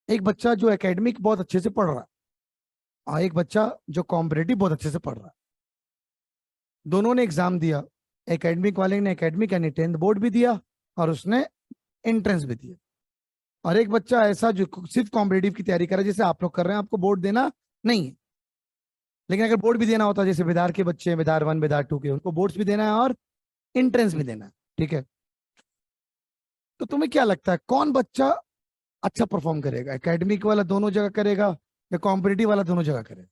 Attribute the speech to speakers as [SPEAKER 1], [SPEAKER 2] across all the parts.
[SPEAKER 1] एक बच्चा जो एकेडमिक बहुत अच्छे से पढ़ रहा है और एक बच्चा जो कॉम्पिटिटिव बहुत अच्छे से पढ़ रहा है, दोनों ने एग्जाम दिया। एकेडमिक वाले ने एकेडमिक यानी 10th बोर्ड भी दिया और उसने एंट्रेंस भी दिया। और एक बच्चा ऐसा जो सिर्फ कॉम्पिटिटिव की तैयारी कर रहा है, जैसे आप लोग कर रहे हैं, आपको बोर्ड देना नहीं है। लेकिन अगर बोर्ड भी देना होता, जैसे विदार के बच्चे, विदार 1 विदार 2 के, उनको बोर्ड्स भी देना है और एंट्रेंस भी देना है। ठीक है, तो तुम्हें क्या लगता है कौन बच्चा अच्छा परफॉर्म करेगा? एकेडमिक वाला दोनों जगह करेगा या कॉम्पिटिटिव वाला दोनों जगह करेगा?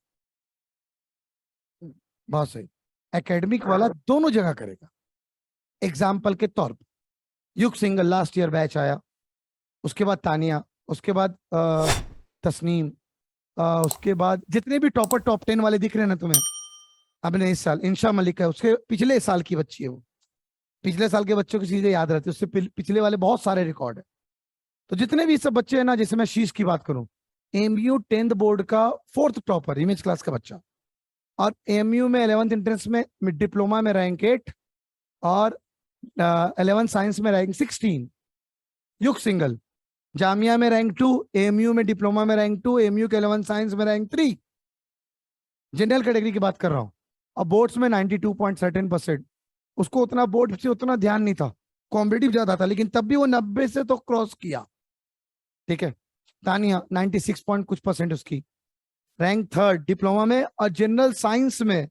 [SPEAKER 1] बहुत सही, एकेडमिक वाला दोनों जगह करेगा। एग्जाम्पल के तौर पर युग सिंगल लास्ट ईयर बैच आया, उसके बाद तानिया, उसके बाद तस्नीम, उसके बाद जितने भी टॉपर टॉप 10 वाले दिख रहे हैं ना तुम्हें, अपने इस साल इंशा मलिक है, उसके पिछले साल की बच्ची है वो। पिछले साल के बच्चों की चीजें याद रहती है, उससे पिछले वाले बहुत सारे रिकॉर्ड है। तो जितने भी सब बच्चे हैं ना, जैसे मैं शीश की बात करूं, एमयू 10th बोर्ड का 4th टॉपर, इमेज क्लास का बच्चा, और एमयू में 11th एंट्रेंस में डिप्लोमा में रैंक 8 और 11th साइंस में रैंक 16। युग सिंगल जामिया में रैंक 2, एमयू में डिप्लोमा में रैंक 2, एमयू के 11th साइंस में रैंक 3। जनरल कैटेगरी की बात कर रहा हूं। और बोर्ड्स में 92.13%। उसको उतना बोर्ड से उतना ध्यान नहीं था, कॉम्पिटिटिव ज्यादा था, लेकिन तब भी वो 90 से तो क्रॉस किया। ठीक है, तानिया 96 पॉइंट कुछ परसेंट उसकी, रैंक 3rd डिप्लोमा में और जनरल साइंस में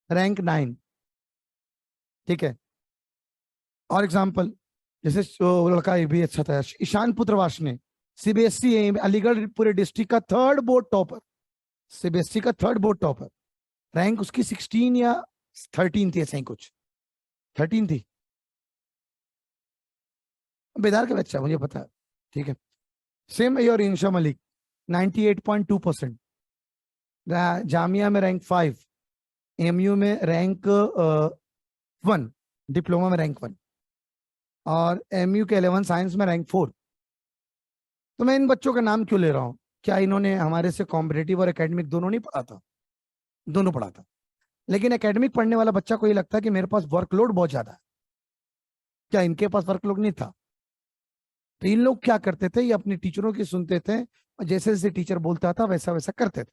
[SPEAKER 1] रैंक 9। ठीक है, और एग्जाम्पल जैसे वो लड़का भी अच्छा था, ईशान पुत्रवास ने सीबीएसई अलीगढ़ पूरे डिस्ट्रिक्ट का 3rd बोर्ड टॉपर, सीबीएसई का 3rd बोर्ड टॉपर, रैंक उसकी 16 या 13 थी, ऐसे ही कुछ 13 थी। बेदार का बच्चा, मुझे पता है। ठीक है, सेम और इंशा मलिक 98.2%, जामिया में रैंक 5, एमयू में रैंक 1, डिप्लोमा में रैंक 1 और एमयू के 11 साइंस में रैंक 4। तो मैं इन बच्चों का नाम क्यों ले रहा हूं? क्या इन्होंने हमारे से कॉम्पिटिटिव और एकेडमिक दोनों नहीं पढ़ा था? दोनों पढ़ा था। लेकिन एकेडमिक पढ़ने वाला बच्चा को ये लगता है कि मेरे पास वर्कलोड बहुत ज्यादा है। क्या इनके पास वर्कलोड नहीं था? तो इन लोग क्या करते थे, ये अपने टीचरों की सुनते थे और जैसे जैसे टीचर बोलता था वैसा वैसा करते थे।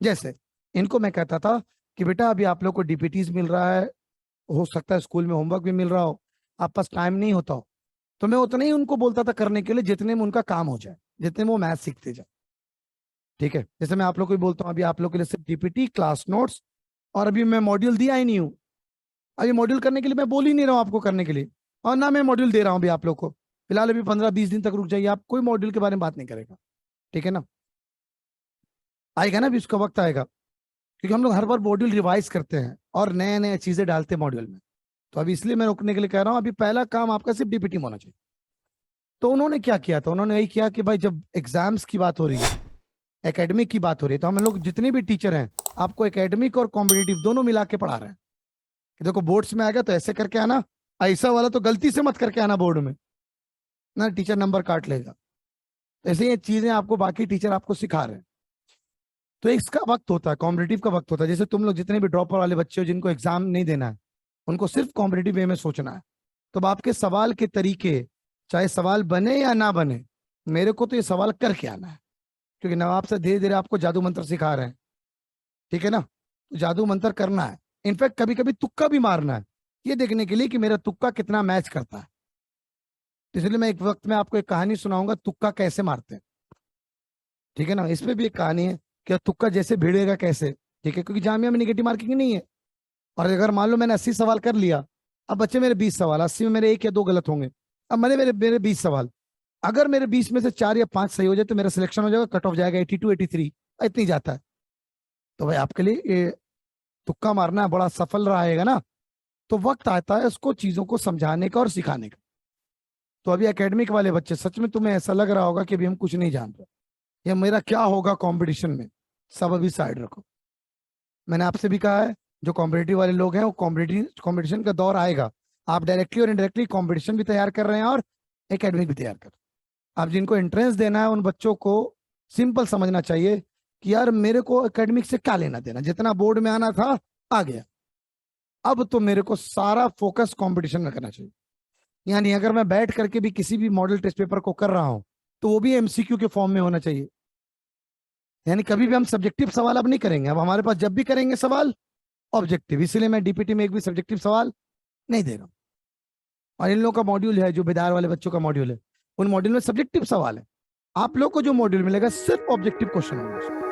[SPEAKER 1] जैसे इनको मैं कहता था कि बेटा अभी आप लोग को डीपीटीज मिल रहा है, हो सकता है स्कूल में होमवर्क भी मिल रहा हो, आप पास टाइम नहीं होता हो, तो मैं उतना ही उनको बोलता था करने के लिए जितने में उनका काम हो जाए, जितने में वो मैथ सीखते जाए। ठीक है, जैसे मैं आप लोग को भी बोलता हूँ अभी आप लोग के लिए सिर्फ डीपीटी, क्लास नोट्स, और अभी मैं मॉड्यूल दिया ही नहीं हूँ। अभी मॉड्यूल करने के लिए मैं बोल ही नहीं रहा हूँ आपको करने के लिए, और ना मैं मॉड्यूल दे रहा हूँ अभी आप लोग को। फिलहाल अभी 15-20 दिन तक रुक जाइए, आप कोई मॉड्यूल के बारे में बात नहीं करेगा। ठीक है ना, आएगा ना, अभी उसका वक्त आएगा, क्योंकि हम लोग हर बार मॉड्यूल रिवाइज करते हैं और नए नए चीजें डालते हैं मॉड्यूल में। तो अभी इसलिए मैं रोकने के लिए कह रहा हूँ, अभी पहला काम आपका सिर्फ डीपीटी होना चाहिए। तो उन्होंने क्या किया था, उन्होंने यही किया कि भाई जब एग्जाम्स की बात हो रही है, एकेडमिक की बात हो रही है, तो हम लोग जितने भी टीचर हैं आपको एकेडमिक और कॉम्पिटिटिव दोनों मिला के पढ़ा रहे हैं। कि देखो बोर्ड्स में आएगा तो ऐसे करके आना, ऐसा वाला तो गलती से मत करके आना बोर्ड में, ना टीचर नंबर काट लेगा। ऐसे ये चीजें आपको बाकी टीचर आपको सिखा रहे हैं। तो इसका वक्त होता है, कॉम्पिटिटिव का वक्त होता है। जैसे तुम लोग जितने भी ड्रॉपर वाले बच्चे हो जिनको एग्जाम नहीं देना है, उनको सिर्फ कॉम्पिटिटिव वे में सोचना है। तो अब आपके सवाल के तरीके, चाहे सवाल बने या ना बने, मेरे को तो ये सवाल करके आना है, क्योंकि नवाब से धीरे धीरे आपको जादू मंत्र सिखा रहे हैं। ठीक है ना, तो जादू मंत्र करना है। इनफैक्ट कभी कभी तुक्का भी मारना है, ये देखने के लिए कि मेरा तुक्का कितना मैच करता है। इसलिए मैं एक वक्त में आपको एक कहानी सुनाऊंगा, तुक्का कैसे मारते हैं। ठीक है ना, इसमें भी एक कहानी है कि तुक्का जैसे भिड़ेगा कैसे। ठीक है, क्योंकि जामिया में निगेटिव मार्किंग नहीं है। और अगर मान लो मैंने 80 सवाल कर लिया, अब बच्चे मेरे 20 सवाल, 80 में मेरे 1 या 2 गलत होंगे, अब मैंने मेरे मेरे 20 सवाल, अगर मेरे 20 में से 4 या 5 सही हो जाए तो मेरा सिलेक्शन हो जाएगा, कट ऑफ जाएगा 82 83, इतनी जाता है। तो भाई आपके लिए ये तुक्का मारना बड़ा सफल रहेगा ना। तो वक्त आता है उसको चीजों को समझाने का और सिखाने का। तो अभी एकेडमिक वाले बच्चे, सच में तुम्हें ऐसा लग रहा होगा कि अभी हम कुछ नहीं जान रहे, या मेरा क्या होगा कंपटीशन में, सब अभी साइड रखो। मैंने आपसे भी कहा है, जो कॉम्पिटिटिव वाले लोग हैं वो कॉम्पिटिशन का दौर आएगा। आप डायरेक्टली और इनडायरेक्टली कॉम्पिटिशन भी तैयार कर रहे हैं और एकेडमिक भी तैयार कर रहे हैं। आप जिनको एंट्रेंस देना है उन बच्चों को सिंपल समझना चाहिए कि यार मेरे को एकेडमिक से क्या लेना देना, जितना बोर्ड में आना था आ गया, अब तो मेरे को सारा फोकस कंपटीशन में करना चाहिए। यानी अगर मैं बैठ करके भी किसी भी मॉडल टेस्ट पेपर को कर रहा हूं तो वो भी एमसीक्यू के फॉर्म में होना चाहिए। यानी कभी भी हम सब्जेक्टिव सवाल अब नहीं करेंगे, अब हमारे पास जब भी करेंगे सवाल ऑब्जेक्टिव, इसीलिए मैं डीपीटी में एक भी सब्जेक्टिव सवाल नहीं दे रहा हूं। और इन लोगों का मॉड्यूल है जो बेदार वाले बच्चों का मॉड्यूल है, उन मॉड्यूल में सब्जेक्टिव सवाल है। आप लोग को जो मॉड्यूल मिलेगा सिर्फ ऑब्जेक्टिव क्वेश्चन होंगे।